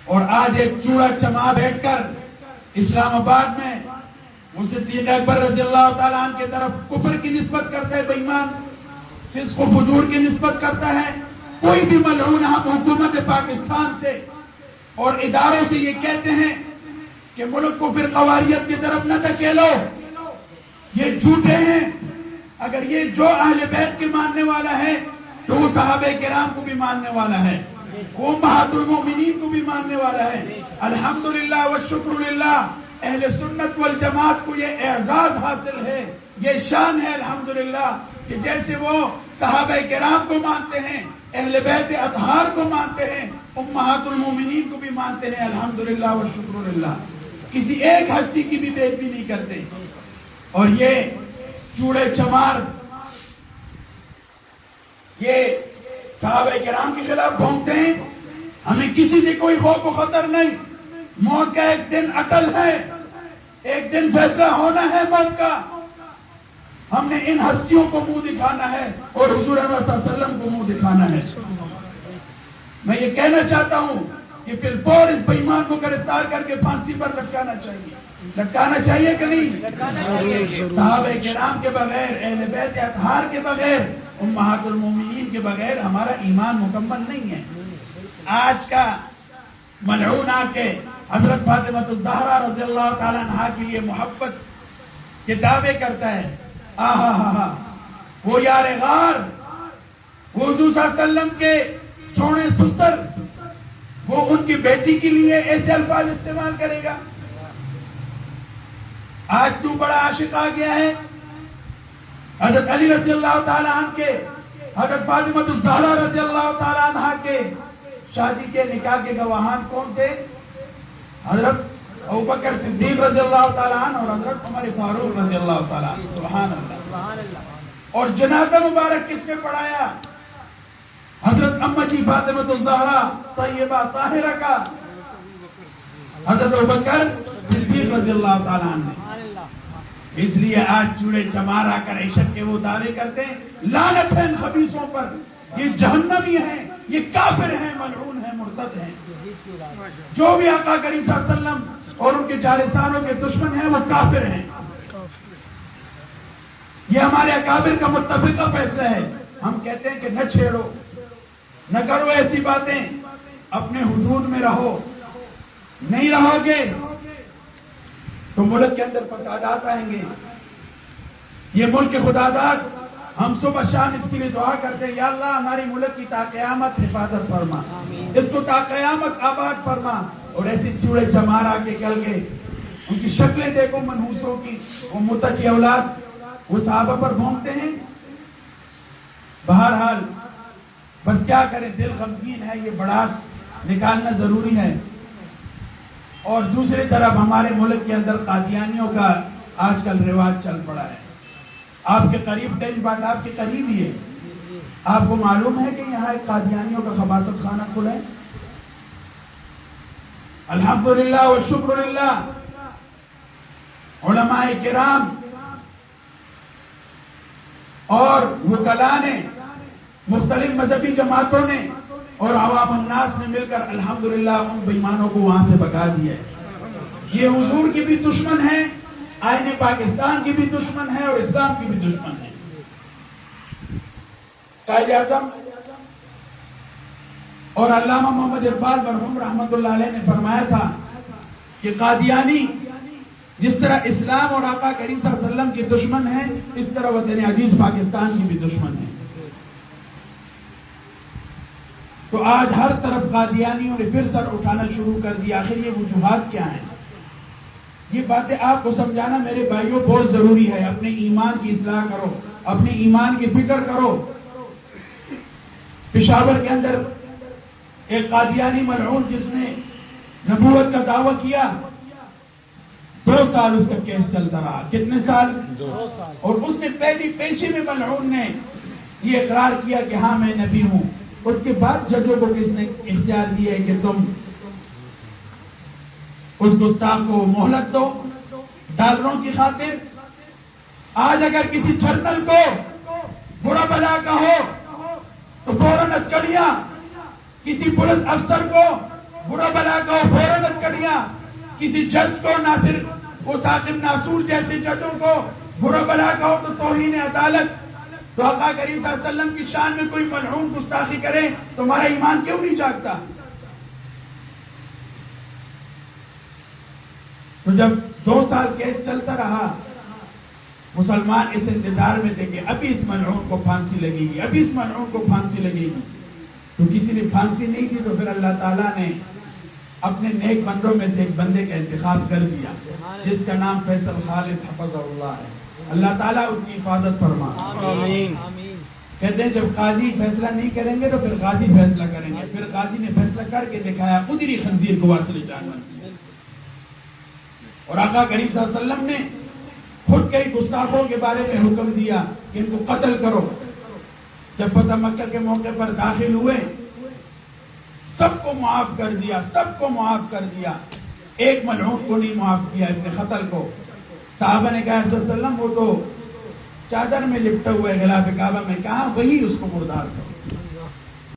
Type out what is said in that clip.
اور آج ایک چوڑا چما بیٹھ کر اسلام آباد میں وہ صدیق اکبر رضی اللہ تعالیٰ عنہ کی طرف کفر کی نسبت کرتا ہے، بے ایمان فسق و فجور کی نسبت کرتا ہے. کوئی بھی ملعون ہم حکومت پاکستان سے اور اداروں سے یہ کہتے ہیں کہ ملک کو پھر قواریت کی طرف نہ دھکیلو، یہ جھوٹے ہیں. اگر یہ جو اہل بیت کے ماننے والا ہے تو وہ صحابہ کرام کو بھی ماننے والا ہے، وہ امہات المومنین کو بھی ماننے والا ہے. الحمدللہ والشکر للہ، اہل سنت والجماعت کو یہ اعزاز حاصل ہے، یہ شان ہے الحمدللہ کہ جیسے وہ صحابہ کرام کو مانتے ہیں، اہل بیت اطہار کو مانتے ہیں، امہات المومنین کو بھی مانتے ہیں. الحمدللہ والشکر للہ، کسی ایک ہستی کی بھی بےعزتی نہیں کرتے. اور یہ چوڑے چمار یہ صحابہ کرام کے خلاف بھونکتے ہیں. ہمیں کسی سے کوئی خوف و خطر نہیں، موت کا ایک دن اٹل ہے، ایک دن فیصلہ ہونا ہے موت کا. ہم نے ان ہستیوں کو منہ دکھانا ہے اور حضور انور صلی اللہ علیہ وسلم کو منہ دکھانا ہے. میں یہ کہنا چاہتا ہوں کہ فی الفور اس بے ایمان کو گرفتار کر کے پھانسی پر لٹکانا چاہیے کہ نہیں؟ صحابہ کرام کے بغیر، اہل بیت اطہار کے بغیر، امہات المومنین کے بغیر ہمارا ایمان مکمل نہیں ہے. آج کا ملعون آ کے حضرت فاطمہ الزہرا رضی اللہ تعالیٰ عنہا کے لیے محبت کے دعوے کرتا ہے. وہ یار غار، وہ حضور صلی اللہ علیہ وسلم کے سونے سسر، وہ ان کی بیٹی کے لیے ایسے الفاظ استعمال کرے گا. آج تو بڑا عاشق آ گیا ہے. حضرت علی رضی اللہ تعالیٰ عنہ کے، حضرت فاطمہ الزہرا رضی اللہ تعالیٰ عنہ کے شادی کے نکاح کے گواہان کون تھے؟ حضرت ابوبکر صدیق رضی اللہ تعالیٰ عنہ اور حضرت عمر فاروق رضی اللہ تعالیٰ عنہ. سبحان اللہ. اور جنازہ مبارک کس نے پڑھایا؟ حضرت اما جی فاطمہ الزہرا طیبہ طاہرہ کا حضرت ابوبکر صدیق رضی اللہ تعالیٰ عنہ. اس لیے آج چوڑے چمار آ کر عشق کے وہ دعوے کرتے ہیں. لعنت ہے ان خبیثوں پر، یہ جہنمی ہیں، یہ کافر ہیں، ملعون ہیں، مرتد ہیں. جو بھی آقا کریم صلی اللہ علیہ وسلم اور ان کے جالسانوں کے دشمن ہیں وہ کافر ہیں. یہ ہمارے اکابر کا متفقہ فیصلہ ہے. ہم کہتے ہیں کہ نہ چھیڑو، نہ کرو ایسی باتیں، اپنے حدود میں رہو. نہیں رہو گے تو ملک کے اندر فسادات آئیں گے. یہ ملک کے خدا داد ہم صبح شام اس کے لیے دعا کرتے ہیں، یا اللہ ہماری ملک کی تا قیامت حفاظت فرما، اس کو تا قیامت آباد فرما. اور ایسی چوڑے چمار آ کے کل کے ان کی شکلیں دیکھو منحوسوں کی، وہ متقی اولاد وہ صحابہ پر بھونکتے ہیں. بہرحال بس کیا کریں، دل غمگین ہے، یہ بڑاس نکالنا ضروری ہے. اور دوسری طرف ہمارے ملک کے اندر قادیانیوں کا آج کل رواج چل پڑا ہے. آپ کے قریب ٹینج بات آپ کے قریب ہی ہے. آپ کو معلوم ہے کہ یہاں ایک قادیانیوں کا خباثت خانہ کھلا ہے. الحمدللہ والشکر للہ، علماء کرام اور وکلاء نے، مختلف مذہبی جماعتوں نے اور عوام الناس نے مل کر الحمدللہ ان بےایمانوں کو وہاں سے بھگا دیا ہے. یہ حضور کی بھی دشمن ہے، آئین پاکستان کی بھی دشمن ہے اور اسلام کی بھی دشمن ہے. قائد اعظم اور علامہ محمد اقبال مرحوم رحمت اللہ علیہ نے فرمایا تھا کہ قادیانی جس طرح اسلام اور آقا کریم صلی اللہ علیہ وسلم کی دشمن ہے، اس طرح وطن عزیز پاکستان کی بھی دشمن ہے. تو آج ہر طرف قادیانیوں نے پھر سر اٹھانا شروع کر دیا. آخر یہ وجوہات کیا ہیں؟ یہ باتیں آپ کو سمجھانا میرے بھائیوں بہت ضروری ہے. اپنے ایمان کی اصلاح کرو، اپنے ایمان کی فکر کرو. پشاور کے اندر ایک قادیانی ملعون جس نے نبوت کا دعویٰ کیا، 2 سال اس کا کیس چلتا رہا. کتنے سال؟ 2 سال. اور اس نے پہلی پیشی میں ملعون نے یہ اقرار کیا کہ ہاں میں نبی ہوں. اس کے بعد ججوں کو کس نے اختیار دیا ہے کہ تم اس گستاخ کو مہلت دو ڈالروں کی خاطر. آج اگر کسی جنرل کو برا بلا کا ہو تو فوراً ہتھکڑیاں، کسی پولیس افسر کو برا بلا کو فوراً ہتھکڑیاں، کسی جج کو ناصر وہ ثاقب ناصور جیسے ججوں کو برا بلا کہو تو توہین عدالت. تو آقا کریم صلی اللہ علیہ وسلم کی شان میں کوئی ملعون گستاخی کرے تو ہمارا ایمان کیوں نہیں جاگتا؟ تو جب 2 سال کیس چلتا رہا، مسلمان اس انتظار میں تھے کہ ابھی اس ملعون کو پھانسی لگے گی، ابھی اس ملعون کو پھانسی لگے گی. تو کسی نے پھانسی نہیں کی تو پھر اللہ تعالیٰ نے اپنے نیک بندوں میں سے ایک بندے کا انتخاب کر دیا جس کا نام فیصل خالد حفظہ اللہ ہے. اللہ تعالیٰ اس کی حفاظت فرما. آمین. کہتے ہیں جب قاضی فیصلہ نہیں کریں گے تو پھر غازی فیصلہ کریں گے. پھر غازی نے فیصلہ کر کے دکھایا، ادری خنزیر کو واصل جان بن کیا. اور آقا کریم صلی اللہ علیہ وسلم نے خود کئی گستاخوں کے بارے میں حکم دیا کہ ان کو قتل کرو. جب فتح مکہ کے موقع پر داخل ہوئے سب کو معاف کر دیا، سب کو معاف کر دیا، ایک ملعون کو نہیں معاف کیا، ابن خطل کو. صحابہ نے کہا صلی اللہ علیہ وسلم وہ تو چادر میں لپٹا ہوا ہے غلاف کعبہ میں، کہا وہی اس کو مردار کرو.